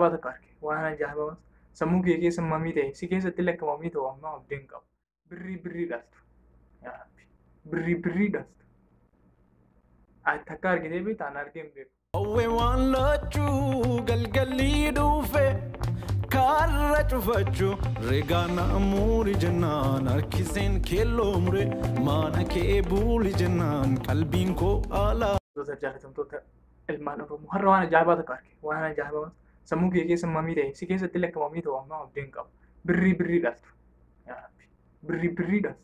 Baata qarqe waan ajaa'ibamas sammuu kee keessa mamii ta'e si keessatti illee akka mamii ta'u amma abdiin qabu. Birrii dhaltu. Yaa Rabbi. Birrii dhaltu. Ati takka argitee beektaa? Ani argee hin beeku. Hawwe waan lachuu galgalii dhufe karra cufachuu regaana muuri jennaan harkiseen keelloo mure maana kee buuli jennaan qalbiin koo alaa. Jaalatamtoota ilmaan Oromoo har'a waan ajaa'ibaa takka arge waan ajaa'ibamas sammuu kee keessa mamii ta'e si keessatti illee akka mamii ta'u amma abdiin qabu. Birrii dhaltu. Yaa Rabbi. Birrii dhaltu.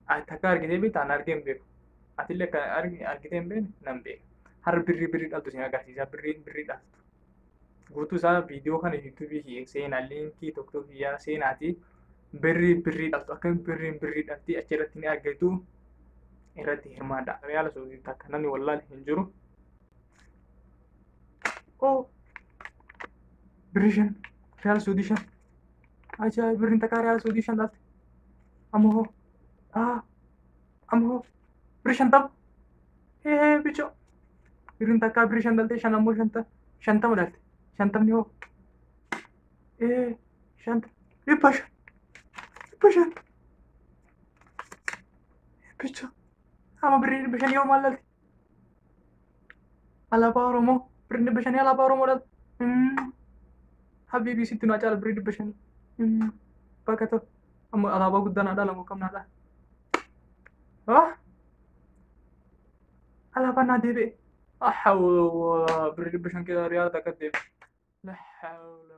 Ati takka argitee beektaa? Ani argee hin beeku. Ati illee akka argitee hin beekne nan beeka. Har'a birrii dhaltu isin agarsiisa. Birrii dhaltu. Guutuu isaa viidiyoo kana yuutuubii seenaa liinkii tokko biyyaa seenaati. Birrii dhaltu akka birrii dhalti achirratti ni argitu. Irratti hirmaadha. Reyaala Saawudii takka namni wallaahi hin jiru. Oh! Birrii 5 Reyaala Saawudii 5. Ajaa'iba birriin takka Reyaala Saawudii 5 dhalte. Ammoo ammoo birrii 50. Bicho. Birriin takka birrii 5 dhalte 5 ammoo 50 dhalte. 50 hoo. 5 5. Bicho. Ama birrii 5 yoo maal dhalte? Alaabaa Oromoo birrii 5 alaabaa Oromoo dhalte. Habiibii sitti nu acaala birrii 500. Bakka ta'u amma alaabaa guddaa naa dhaala moo kam naa dhaala? Alaabaa naa deebi'e. Birrii 500 riyaala takka deebi'e. La hawla.